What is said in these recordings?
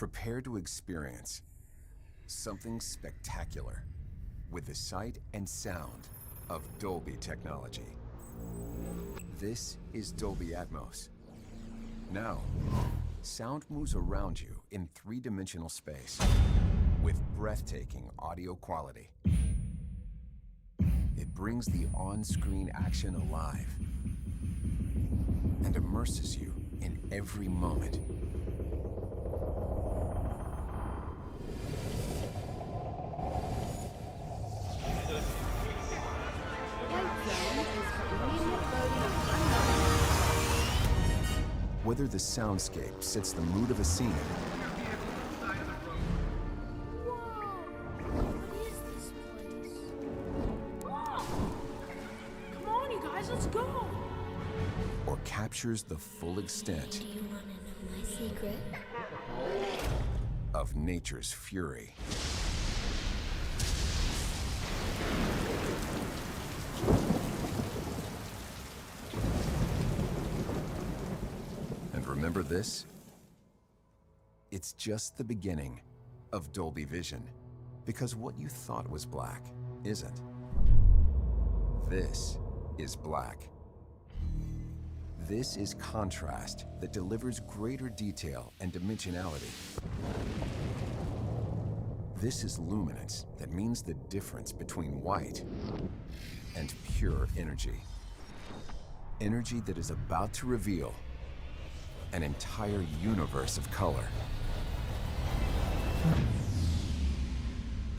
Prepare to experience something spectacular with the sight and sound of Dolby technology. This is Dolby Atmos. Now, sound moves around you in three-dimensional space with breathtaking audio quality. It brings the on-screen action alive and immerses you in every moment. Whether the soundscape sets the mood of a scene, Let's go! or captures the full extent Do you want to know my secret? of nature's fury. And remember this? It's just the beginning of Dolby Vision, because what you thought was black isn't. This is black. This is contrast that delivers greater detail and dimensionality. This is luminance that means the difference between white and pure energy. Energy that is about to reveal an entire universe of color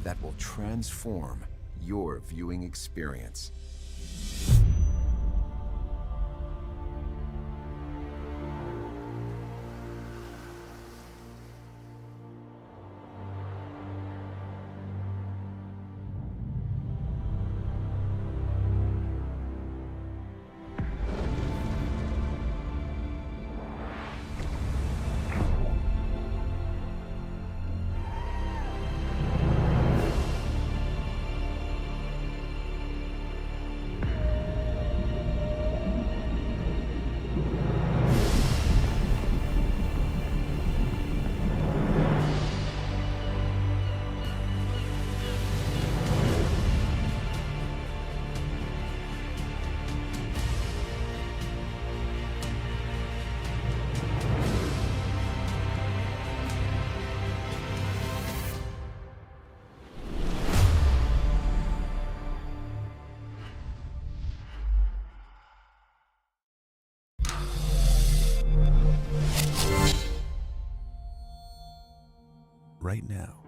that will transform your viewing experience. Right now,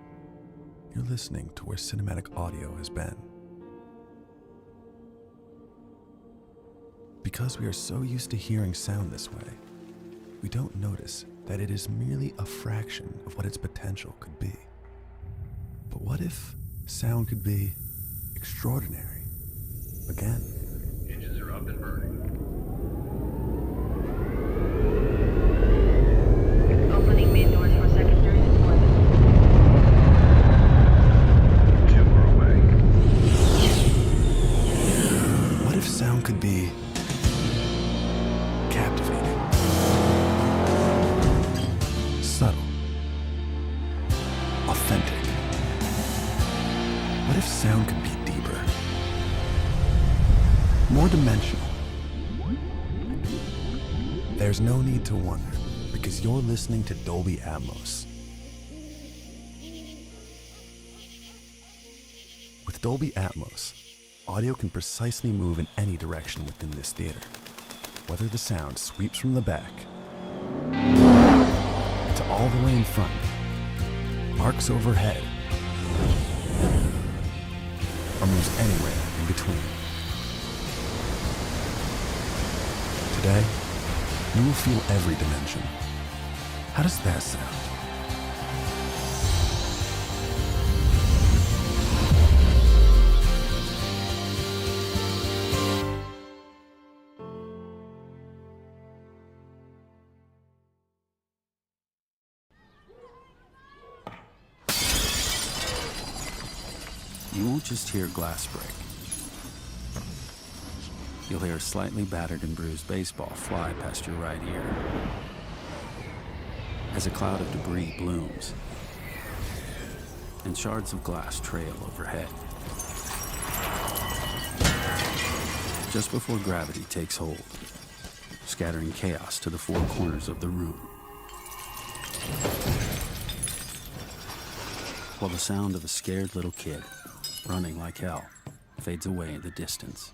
you're listening to where cinematic audio has been. Because we are so used to hearing sound this way, we don't notice that it is merely a fraction of what its potential could be. But what if sound could be extraordinary again? Engines are up and burning. Opening main doors for secondary deployment. 2 are away. What if sound could be captivating, subtle, authentic? What if sound could be deeper, more dimensional? There's no need to wonder, because you're listening to Dolby Atmos. With Dolby Atmos, audio can precisely move in any direction within this theater, whether the sound sweeps from the back to all the way in front, arcs overhead, or moves anywhere in between. Today, you will feel every dimension. How does that sound? You won't just hear glass break. You'll hear a slightly battered and bruised baseball fly past your right ear. as a cloud of debris blooms and shards of glass trail overhead. Just before gravity takes hold, scattering chaos to the four corners of the room. While the sound of a scared little kid running like hell fades away in the distance.